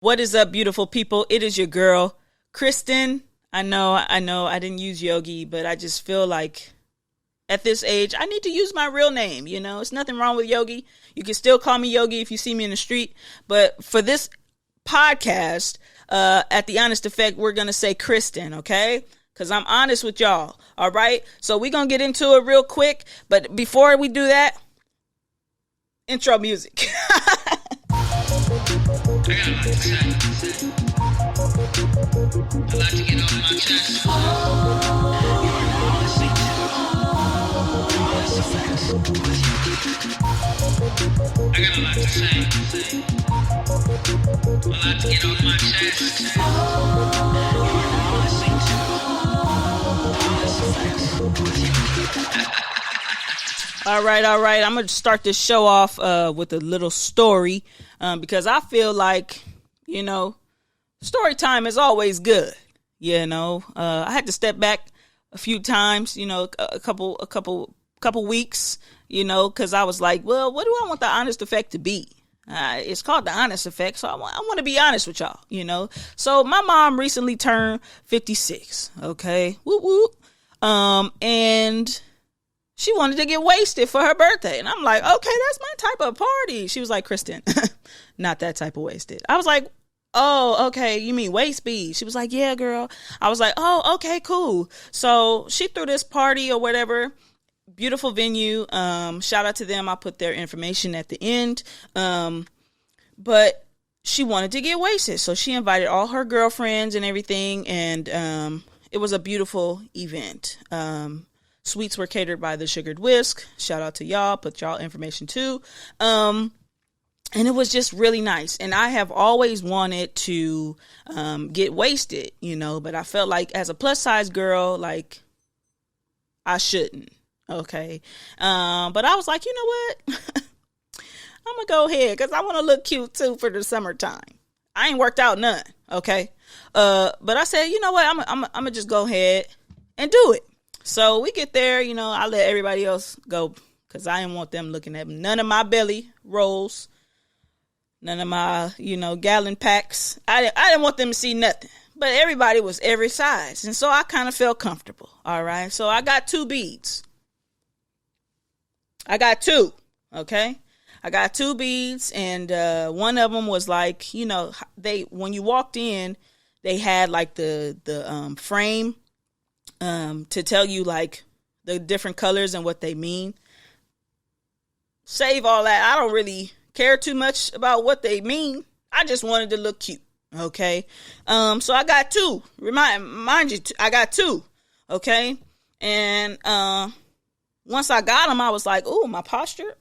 What is up, beautiful people? It is your girl, Kristen. I know, I didn't use Yogi, but I just feel like at this age, I need to use my real name. You know, it's nothing wrong with Yogi. You can still call me Yogi if you see me in the street. But for this podcast, at The Honest Effect, we're going to say Kristen, okay? Because I'm honest with y'all, all right? So we're going to get into it real quick. But before we do that, intro music. I got a lot to say. A lot to get off my chest. You're listening to Honest Effects with Yogi. I got a lot to say. A lot to get off my chest. You're listening to Honest Effects with Yogi. All right. I'm going to start this show off with a little story because I feel like, you know, story time is always good. You know, I had to step back a few times, you know, a couple weeks, you know, because I was like, well, what do I want the Honest Effect to be? It's called the Honest Effect, so I want to be honest with y'all, you know. So my mom recently turned 56, okay? Whoop, whoop. And she wanted to get wasted for her birthday. And I'm like, okay, that's my type of party. She was like, Kristen, not that type of wasted. I was like, oh, okay, you mean WAISTBEADS? She was like, yeah, girl. I was like, oh, okay, cool. So she threw this party or whatever. Beautiful venue. Shout out to them. I put their information at the end. But she wanted to get wasted. So she invited all her girlfriends and everything. And it was a beautiful event. Sweets were catered by the Sugared Whisk. Shout out to y'all. Put y'all information too. And it was just really nice. And I have always wanted to get wasted, you know, but I felt like as a plus size girl, like I shouldn't. Okay. But I was like, you know what? I'm going to go ahead because I want to look cute too for the summertime. I ain't worked out none. Okay. But I said, you know what? I'm going to just go ahead and do it. So we get there, you know, I let everybody else go because I didn't want them looking at none of my belly rolls, none of my, you know, gallon packs. I didn't want them to see nothing, but everybody was every size. And so I kind of felt comfortable. All right. So I got 2 beads. I got 2. Okay. I got 2 beads. And one of them was like, you know, when you walked in, they had like the frame to tell you like the different colors and what they mean. Save all that. I don't really care too much about what they mean. I just wanted to look cute. Okay. So I got 2. Mind you, I got 2. Okay. And once I got them, I was like, oh, my posture.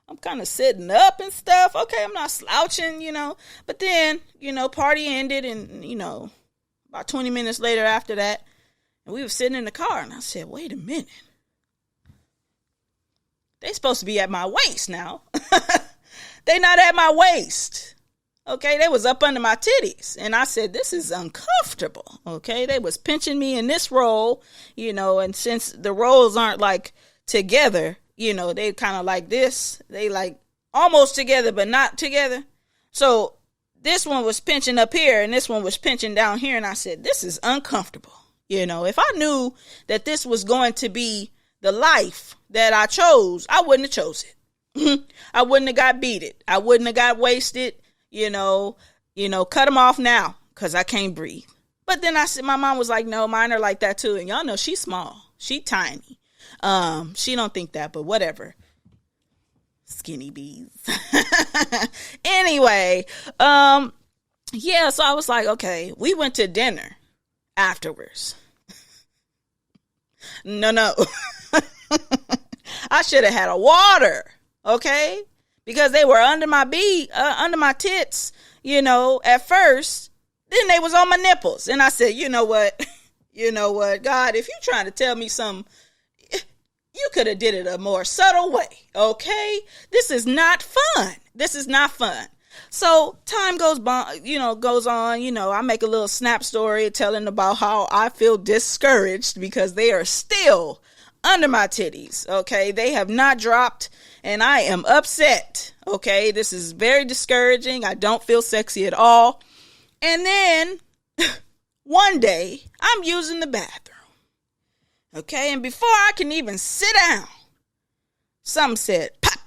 I'm kind of sitting up and stuff. Okay. I'm not slouching, you know. But then, you know, party ended and, you know, about 20 minutes later after that, and we were sitting in the car, and I said, wait a minute. They supposed to be at my waist now. They not at my waist. Okay, they was up under my titties. And I said, this is uncomfortable. Okay, they was pinching me in this roll, you know, and since the rolls aren't like together, you know, they kind of like this. They like almost together, but not together. So this one was pinching up here, and this one was pinching down here. And I said, this is uncomfortable. You know, if I knew that this was going to be the life that I chose, I wouldn't have chose it. I wouldn't have got beaten. I wouldn't have got wasted, you know, cut them off now because I can't breathe. But then I said, my mom was like, no, mine are like that too. And y'all know she's small. She tiny. She don't think that, but whatever. Skinny bees. Anyway, yeah, so I was like, okay, we went to dinner afterwards. No. I should have had a water, okay? Because they were under my under my tits, you know, at first. Then they was on my nipples. And I said, you know what? God, if you're trying to tell me something, you could have did it a more subtle way, okay? This is not fun. So time goes on, I make a little snap story telling about how I feel discouraged because they are still under my titties. Okay. They have not dropped and I am upset. Okay, this is very discouraging. I don't feel sexy at all. And then one day I'm using the bathroom. Okay, and before I can even sit down, something said, pop.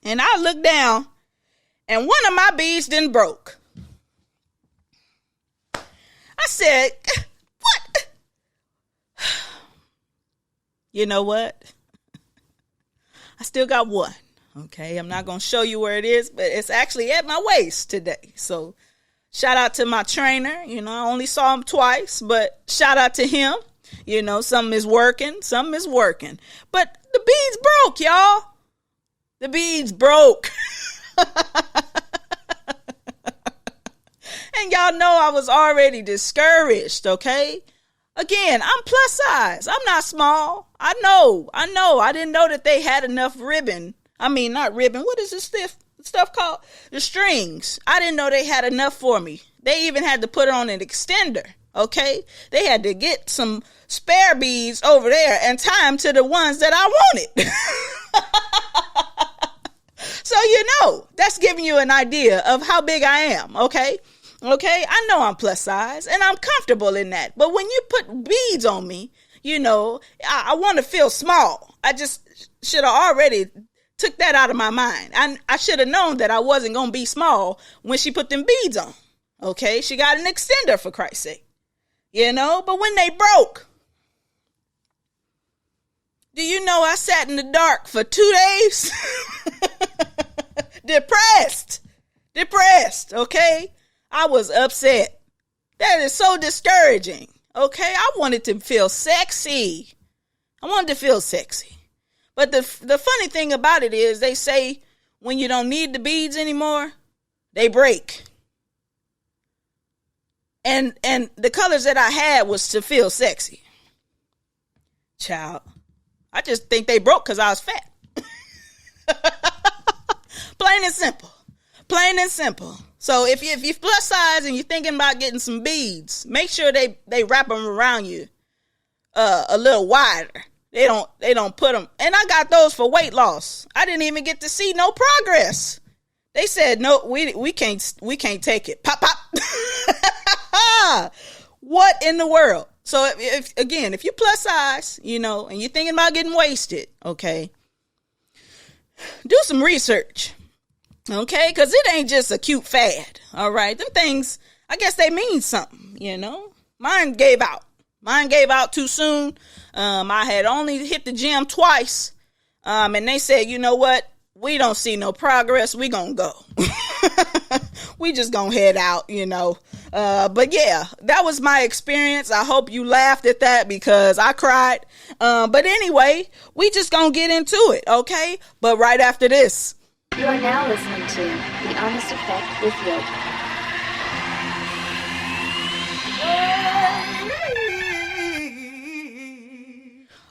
And I looked down, and one of my beads done broke. I said, what? You know what? I still got one. Okay, I'm not going to show you where it is, but it's actually at my waist today. So shout out to my trainer. You know, I only saw him twice, but shout out to him. You know, something is working. Something is working. But the beads broke, y'all. The beads broke. And y'all know I was already discouraged, okay? Again, I'm plus size. I'm not small. I know. I didn't know that they had enough ribbon. I mean, not ribbon. What is this stuff called? The strings. I didn't know they had enough for me. They even had to put on an extender, okay? They had to get some spare beads over there and tie them to the ones that I wanted. So, you know, that's giving you an idea of how big I am, okay? Okay, I know I'm plus size, and I'm comfortable in that. But when you put beads on me, you know, I want to feel small. I just should have already took that out of my mind. I should have known that I wasn't going to be small when she put them beads on. Okay, she got an extender, for Christ's sake. You know, but when they broke, do you know I sat in the dark for 2 days? Depressed, okay? I was upset. That is so discouraging, okay? I wanted to feel sexy. But the funny thing about it is they say when you don't need the beads anymore, they break. And the colors that I had was to feel sexy. Child, I just think they broke because I was fat. Plain and simple. So if you're plus size and you're thinking about getting some beads, make sure they wrap them around you a little wider. They don't put them. And I got those for weight loss. I didn't even get to see no progress. They said no, we can't take it. Pop. What in the world? So if you're plus size, you know, and you're thinking about getting wasted, okay, do some research. Okay, because it ain't just a cute fad, all right? Them things, I guess they mean something, you know? Mine gave out too soon. I had only hit the gym twice, and they said, you know what? We don't see no progress. We gonna go. We just gonna head out, you know? But yeah, that was my experience. I hope you laughed at that because I cried. But anyway, we just gonna get into it, okay? But right after this. You are now listening to The Honest Effect with Yoke.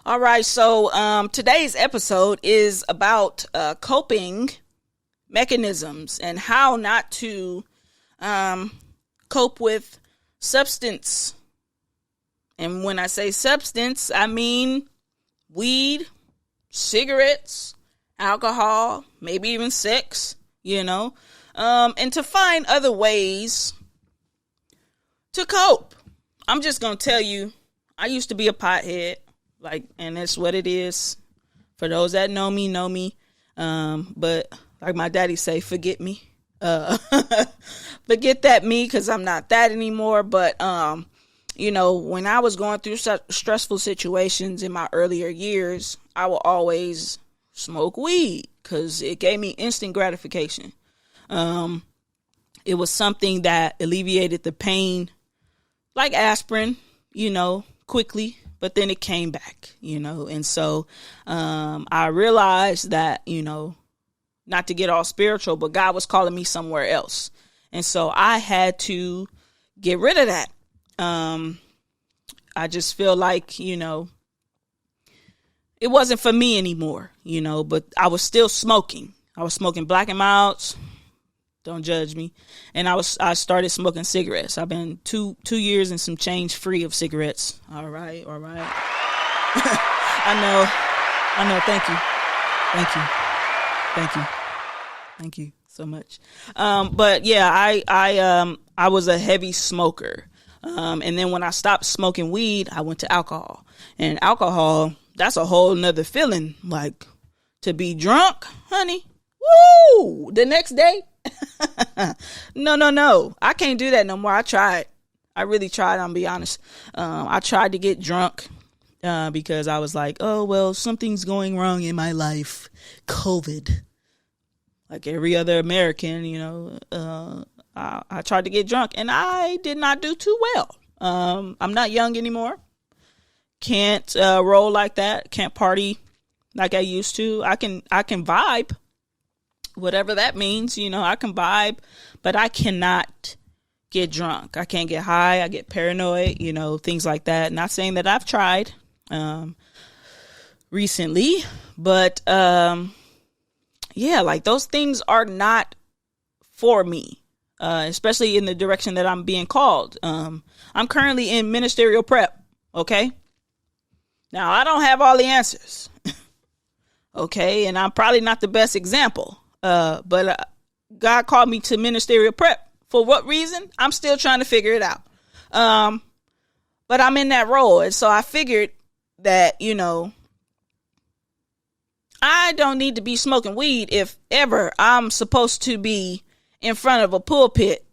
All right, so today's episode is about coping mechanisms and how not to cope with substance. And when I say substance, I mean weed, cigarettes, alcohol, maybe even sex, you know, and to find other ways to cope. I'm just going to tell you, I used to be a pothead, and that's what it is. For those that know me. But like my daddy say, forget me. Forget that me, because I'm not that anymore. But, you know, when I was going through such stressful situations in my earlier years, I will always smoke weed because it gave me instant gratification. It was something that alleviated the pain, like aspirin, you know, quickly, but then it came back, you know. And so I realized that, you know, not to get all spiritual, but God was calling me somewhere else. And so I had to get rid of that. I just feel like, you know, it wasn't for me anymore, you know, but I was still smoking. I was smoking Black and Milds. Don't judge me. And I started smoking cigarettes. I've been two years and some change free of cigarettes. All right. I know. Thank you. Thank you so much. But yeah, I was a heavy smoker. And then when I stopped smoking weed, I went to alcohol. And alcohol, that's a whole nother feeling. Like, to be drunk, honey, woo, the next day. No. I can't do that no more. I tried. I really tried, I'll be honest. I tried to get drunk because I was like, oh, well, something's going wrong in my life. COVID. Like every other American, I tried to get drunk and I did not do too well. I'm not young anymore. Can't roll like that. Can't party like I used to. I can vibe, whatever that means. I can vibe, but I cannot get drunk. I can't get high. I get paranoid, things like that. Not saying that I've tried recently, but yeah, like those things are not for me. Especially in the direction that I'm being called. I'm currently in ministerial prep. Okay. Now I don't have all the answers. Okay. And I'm probably not the best example. But God called me to ministerial prep. For what reason? I'm still trying to figure it out. But I'm in that role. And so I figured that, I don't need to be smoking weed if ever I'm supposed to be in front of a pulpit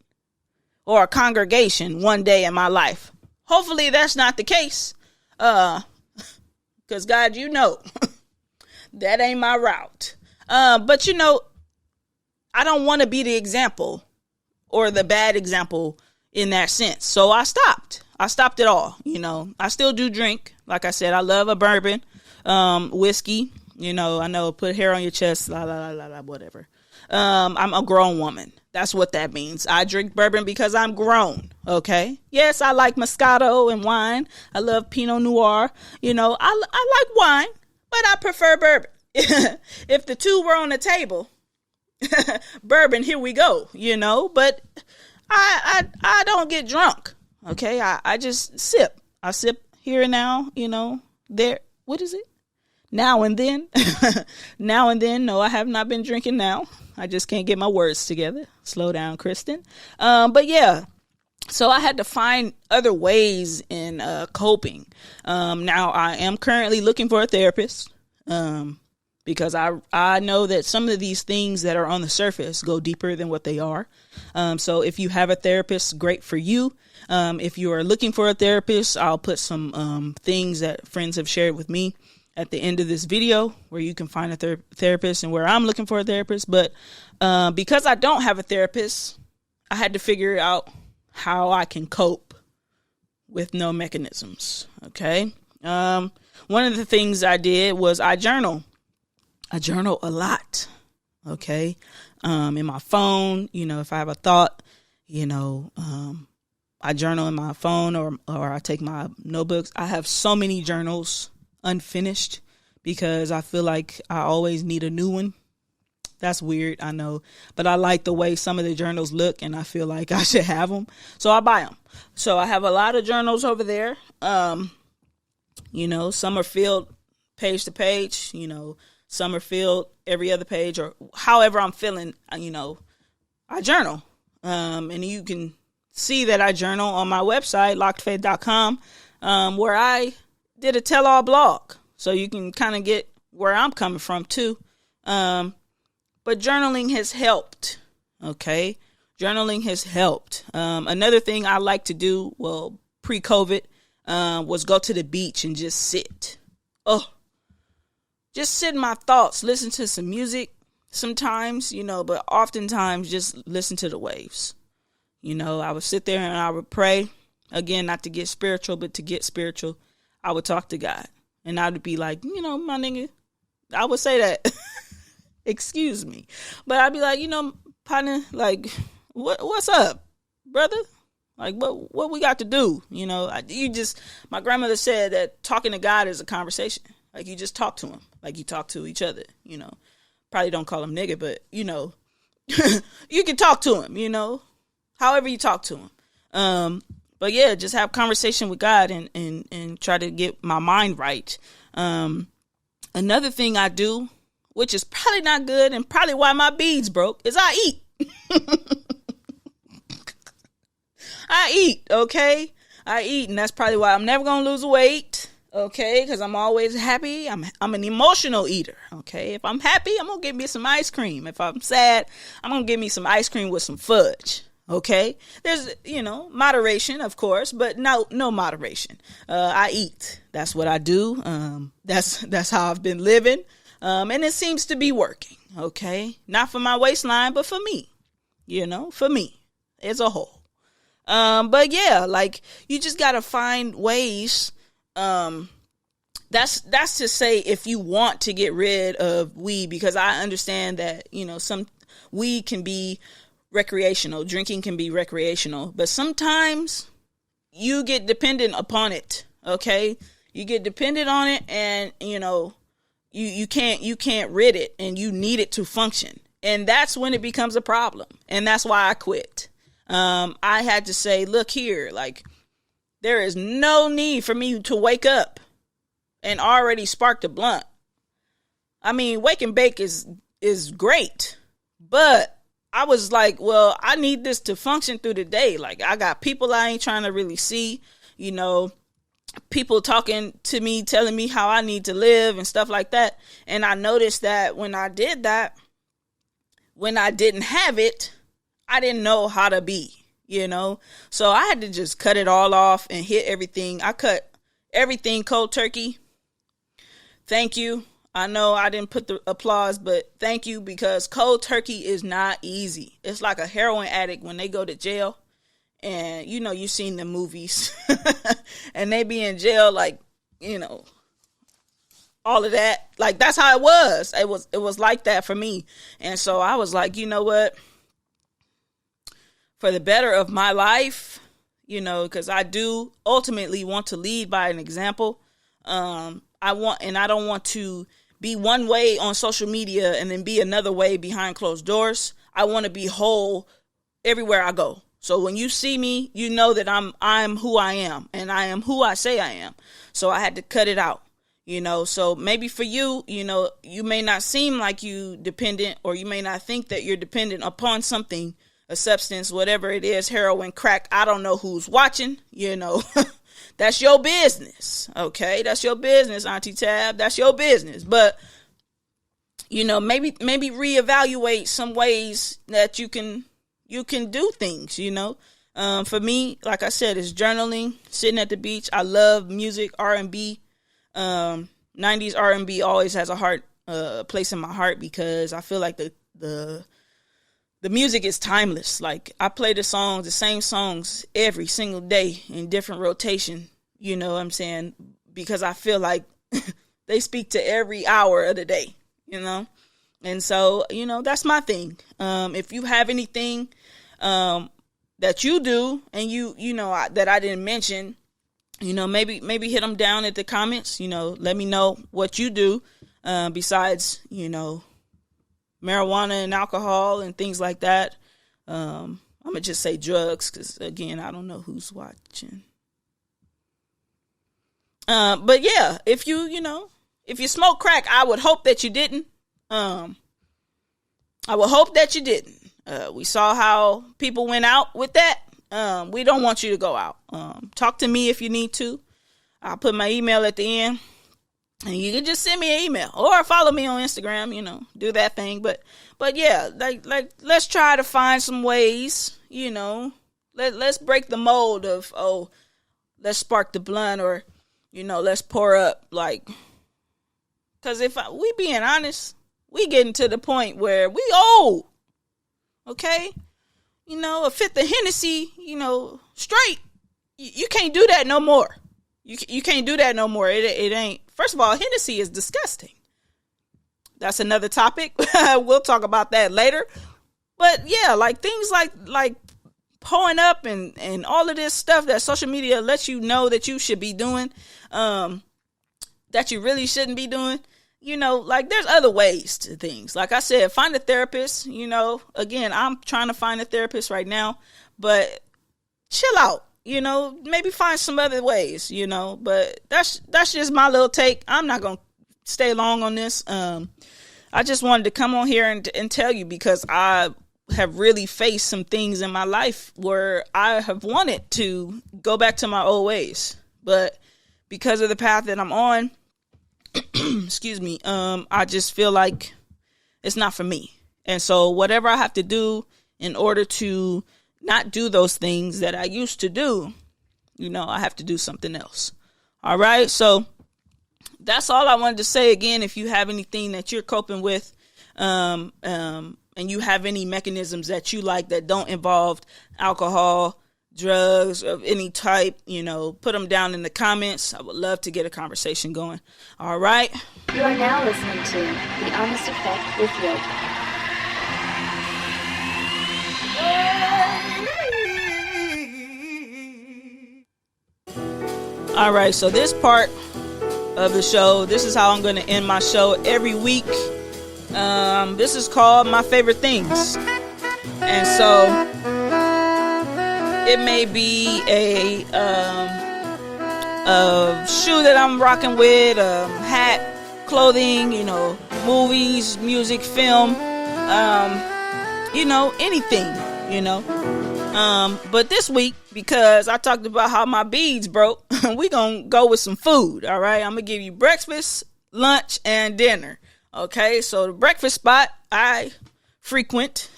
or a congregation one day in my life. Hopefully that's not the case. Because God, that ain't my route. But I don't want to be the example or the bad example in that sense. So I stopped. I stopped it all. I still do drink. Like I said, I love a bourbon, whiskey, I know, put hair on your chest, whatever. I'm a grown woman. That's what that means. I drink bourbon because I'm grown. Okay. Yes, I like Moscato and wine. I love Pinot Noir. I like wine, but I prefer bourbon. If the two were on the table, bourbon, here we go, but I don't get drunk. Okay. I just sip. I sip here and now, there. What is it? Now and then. Now and then. No, I have not been drinking now. I just can't get my words together. Slow down, Kristen. But yeah, so I had to find other ways in coping. Now I am currently looking for a therapist because I know that some of these things that are on the surface go deeper than what they are. So if you have a therapist, great for you. If you are looking for a therapist, I'll put some things that friends have shared with me at the end of this video where you can find a therapist and where I'm looking for a therapist. But because I don't have a therapist, I had to figure out how I can cope with no mechanisms. Okay. One of the things I did was I journal. I journal a lot. Okay. In my phone, if I have a thought, I journal in my phone or I take my notebooks. I have so many journals unfinished because I feel like I always need a new one. That's weird, I know, but I like the way some of the journals look and I feel like I should have them. So I buy them. So I have a lot of journals over there. Some are filled page to page, some are filled every other page or however I'm feeling, I journal. And you can see that I journal on my website, lockedfaith.com, where I did a tell-all blog. So you can kind of get where I'm coming from too. But journaling has helped. Okay. Journaling has helped. Another thing I like to do, well, pre-COVID, was go to the beach and just sit. Just sit in my thoughts, listen to some music sometimes, but oftentimes just listen to the waves. I would sit there and I would pray. Again, not to get spiritual, but to get spiritual. I would talk to God and I would be like, my nigga, I would say that, excuse me, but I'd be like, partner, like, what's up, brother? Like, what we got to do? My grandmother said that talking to God is a conversation. Like, you just talk to him like you talk to each other, probably don't call him nigga, but you can talk to him, however you talk to him. But yeah, just have conversation with God and try to get my mind right. Another thing I do, which is probably not good and probably why my beads broke, is I eat. I eat, okay? I eat, and that's probably why I'm never going to lose weight, okay? Because I'm always happy. I'm an emotional eater, okay? If I'm happy, I'm going to get me some ice cream. If I'm sad, I'm going to get me some ice cream with some fudge, okay? There's, moderation, of course, but no moderation. I eat. That's what I do. That's how I've been living, and it seems to be working, okay? Not for my waistline, but for me, for me as a whole. But yeah, like you just gotta find ways. That's to say if you want to get rid of weed, because I understand that, some weed can be recreational, drinking can be recreational, but sometimes you get dependent upon it. Okay. You get dependent on it and, you can't rid it and you need it to function. And that's when it becomes a problem. And that's why I quit. I had to say, look here, like there is no need for me to wake up and already spark the blunt. I mean, wake and bake is great, but I was like, well, I need this to function through the day. Like I got people I ain't trying to really see, people talking to me, telling me how I need to live and stuff like that. And I noticed that when I did that, when I didn't have it, I didn't know how to be, so I had to just cut it all off and hit everything. I cut everything cold turkey. Thank you. I know I didn't put the applause, but thank you, because cold turkey is not easy. It's like a heroin addict when they go to jail and, you've seen the movies and they be in jail, like, all of that. Like, that's how it was. It was like that for me. And so I was like, you know what? For the better of my life, because I do ultimately want to lead by an example. I don't want to be one way on social media and then be another way behind closed doors. I want to be whole everywhere I go. So when you see me, you know that I'm who I am and I am who I say I am. So I had to cut it out, so maybe for you, you may not seem like you dependent, or you may not think that you're dependent upon something, a substance, whatever it is, heroin, crack. I don't know who's watching, that's your business. Okay. That's your business, Auntie Tab. That's your business. But, maybe reevaluate some ways that you can do things, for me, like I said, it's journaling, sitting at the beach. I love music, R&B, 90s R&B always has a place in my heart, because I feel like the music is timeless. Like I play the same songs every single day in different rotation. You know what I'm saying? Because I feel like they speak to every hour of the day, And so, that's my thing. If you have anything that you do and that I didn't mention, maybe hit them down at the comments, let me know what you do besides, marijuana and alcohol and things like that. I'm going to just say drugs because, again, I don't know who's watching. But yeah, if you smoke crack, I would hope that you didn't. I would hope that you didn't. We saw how people went out with that. We don't want you to go out. Talk to me if you need to. I'll put my email at the end. And you can just send me an email or follow me on Instagram, do that thing. But yeah, like let's try to find some ways, let's break the mold of, let's spark the blunt, or, let's pour up, like, cause we being honest, we getting to the point where we old, okay? A fifth of Hennessy, straight, you can't do that no more. You can't do that no more. It ain't. First of all, Hennessy is disgusting. That's another topic. We'll talk about that later. But yeah, like things like pulling up and all of this stuff that social media lets you know that you should be doing, that you really shouldn't be doing. Like there's other ways to things. Like I said, find a therapist. Again, I'm trying to find a therapist right now, but chill out. maybe find some other ways, but that's just my little take. I'm not going to stay long on this. I just wanted to come on here and tell you, because I have really faced some things in my life where I have wanted to go back to my old ways, but because of the path that I'm on, excuse me, I just feel like it's not for me. And so whatever I have to do in order to not do those things that I used to do, I have to do something else. All right. So that's all I wanted to say. Again, if you have anything that you're coping with, and you have any mechanisms that you like that don't involve alcohol, drugs of any type, put them down in the comments. I would love to get a conversation going. All right. You are now listening to The Honest Effect with Yoke. All right. So this part of the show, this is how I'm going to end my show every week. This is called My Favorite Things. And so it may be a shoe that I'm rocking with, hat, clothing, movies, music, film, anything, but this week, because I talked about how my beads broke, we gonna go with some food. All right. I'm gonna give you breakfast, lunch, and dinner. Okay. So the breakfast spot I frequent,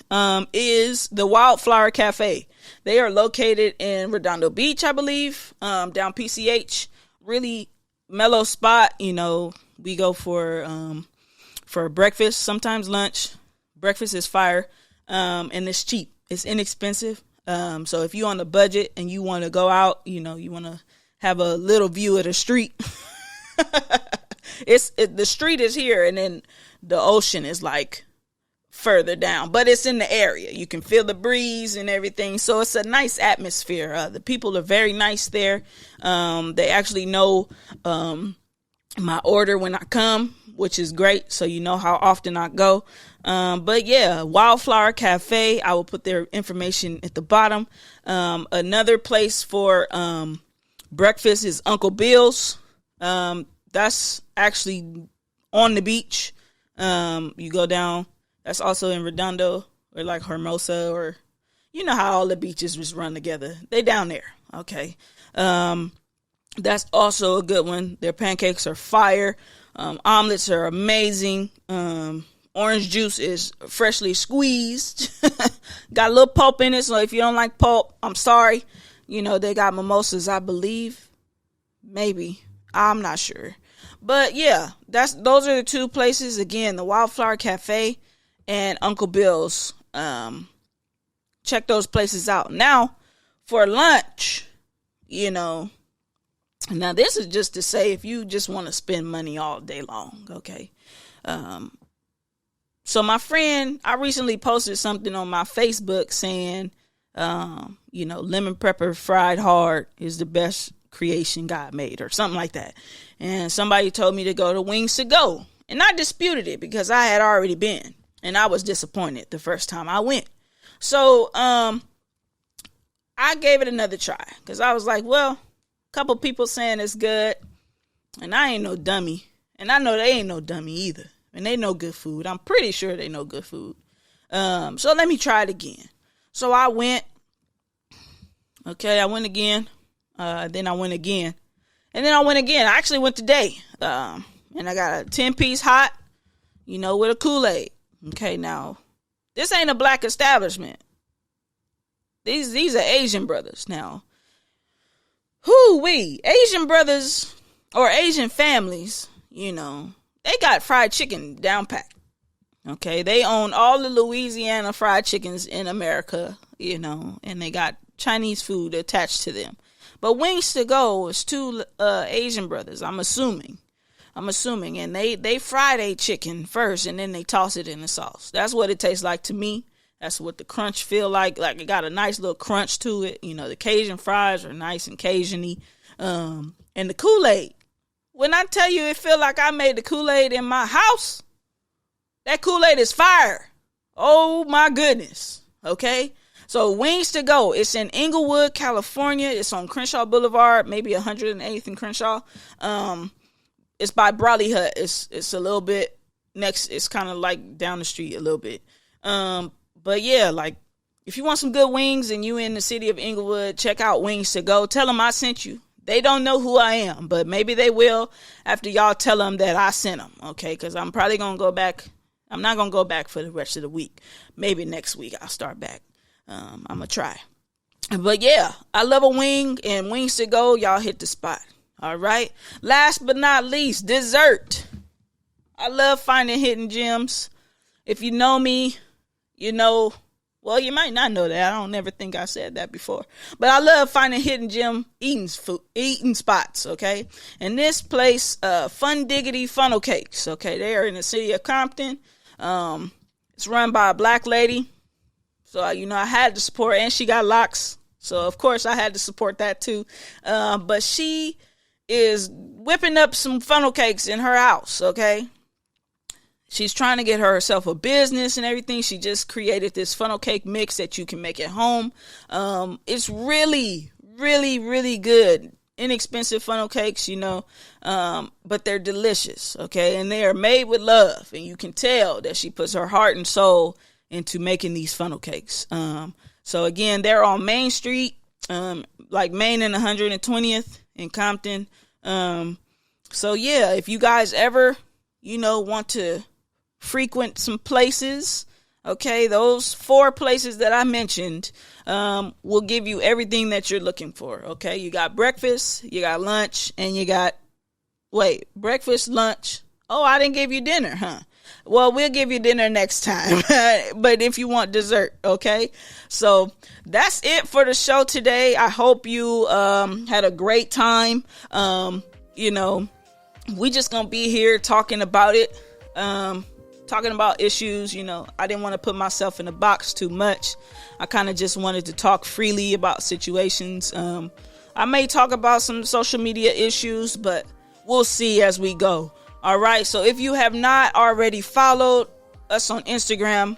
is the Wildflower Cafe. They are located in Redondo Beach, I believe, down PCH. Really mellow spot. We go for breakfast, sometimes lunch. Breakfast is fire, and it's cheap. It's inexpensive. So if you're on a budget and you want to go out, you want to have a little view of the street. The street is here, and then the ocean is like further down, but it's in the area. You can feel the breeze and everything. So it's a nice atmosphere. The people are very nice there. They actually know my order when I come, which is great. So you know how often I go. But yeah, Wildflower Cafe. I will put their information at the bottom. Another place for breakfast is Uncle Bill's. That's actually on the beach. You go down. That's also in Redondo, or like Hermosa, or you know how all the beaches just run together. They down there. Okay. That's also a good one. Their pancakes are fire. Omelets are amazing. Orange juice is freshly squeezed. Got a little pulp in it, so if you don't like pulp, I'm sorry. They got mimosas, I believe. Maybe. I'm not sure. But yeah, those are the two places. Again, the Wildflower Cafe and Uncle Bill's. Check those places out. Now, for lunch, now this is just to say if you just want to spend money all day long, okay? So my friend, I recently posted something on my Facebook saying, lemon pepper fried hard is the best creation God made, or something like that. And somebody told me to go to Wings to Go. And I disputed it because I had already been. And I was disappointed the first time I went. So I gave it another try. Because I was like, well, a couple people saying it's good. And I ain't no dummy. And I know they ain't no dummy either. And they know good food. I'm pretty sure they know good food. So let me try it again. So I went. Okay, I went again. Then I went again. And then I went again. I actually went today. And I got a 10-piece hot, with a Kool-Aid. Okay, now, this ain't a black establishment. These are Asian brothers. Now, Asian brothers or Asian families, they got fried chicken down pat. Okay, they own all the Louisiana fried chickens in America, and they got Chinese food attached to them. But Wings to Go is two Asian brothers, I'm assuming, and they fry their chicken first, and then they toss it in the sauce. That's what it tastes like to me. That's what the crunch feel like. Like it got a nice little crunch to it. The Cajun fries are nice and Cajun-y. And the Kool-Aid. When I tell you it feel like I made the Kool-Aid in my house, that Kool-Aid is fire. Oh my goodness. Okay. So Wings to Go, it's in Inglewood, California. It's on Crenshaw Boulevard, maybe 108th and Crenshaw. It's by Brawley Hut. It's a little bit next. It's kind of like down the street a little bit. But yeah, like if you want some good wings and you in the city of Inglewood, check out Wings to Go. Tell them I sent you. They don't know who I am, but maybe they will after y'all tell them that I sent them. Okay, because I'm probably gonna go back. I'm not gonna go back for the rest of the week. Maybe next week I'll start back. I'm gonna try. But yeah, I love a wing, and Wings to Go, y'all hit the spot. All right. Last but not least, dessert. I love finding hidden gems. If you know me, you know, well, you might not know that. I don't never think I said that before. But I love finding hidden gem eating spots, okay? And this place, Fun-Diggity funnel cakes, okay? They are in the city of Compton. It's run by a black lady. So, you know, I had to support, and she got locks. So, of course, I had to support that too. But she is whipping up some funnel cakes in her house, okay? She's trying to get herself a business and everything. She just created this funnel cake mix that you can make at home. It's really, really, really good. Inexpensive funnel cakes, you know, but they're delicious, okay? And they are made with love, and you can tell that she puts her heart and soul into making these funnel cakes. So again, they're on Main Street, like Main and 120th in Compton. So yeah, if you guys ever, you know, want to frequent some places, okay, those 4 places that I mentioned, will give you everything that you're looking for. Okay. You got breakfast, you got lunch, and you got, breakfast, lunch. Oh, I didn't give you dinner, huh? Well, we'll give you dinner next time. But if you want dessert, okay? So that's it for the show today. I hope you had a great time. You know, we just gonna be here talking about it, talking about issues. You know, I didn't want to put myself in a box too much. I kind of just wanted to talk freely about situations. I may talk about some social media issues, but we'll see as we go. All right. So if you have not already followed us on Instagram,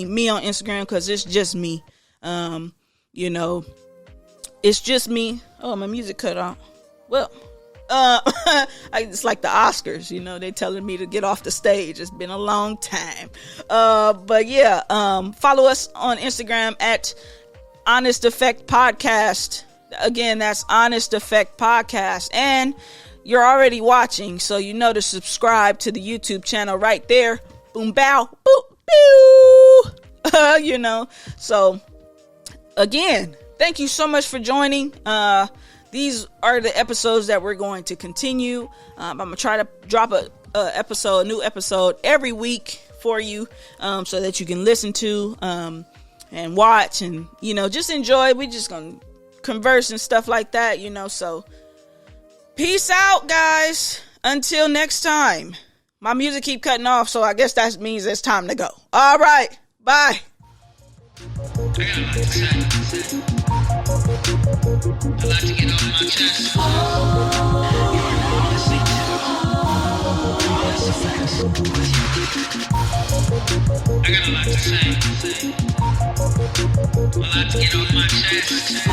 me on Instagram, because it's just me. You know, it's just me. Oh, my music cut out. Well, it's like the Oscars, you know, they telling me to get off the stage. It's been a long time. But yeah, follow us on Instagram at Honest Effect Podcast. Again, that's Honest Effect Podcast. And you're already watching, so you know to subscribe to the YouTube channel right there. Boom, bow, boop, boo. You know, so again, thank you so much for joining. These are the episodes that we're going to continue. I'm gonna try to drop a new episode every week for you, so that you can listen to and watch and, you know, just enjoy. We just gonna converse and stuff like that, you know. So peace out, guys. Until next time. My music keep cutting off, so I guess that means it's time to go. All right, bye. I got a lot to say. A lot to get off my chest. You're listening to Honest Effects with I got a lot to say. A lot to get off my chest.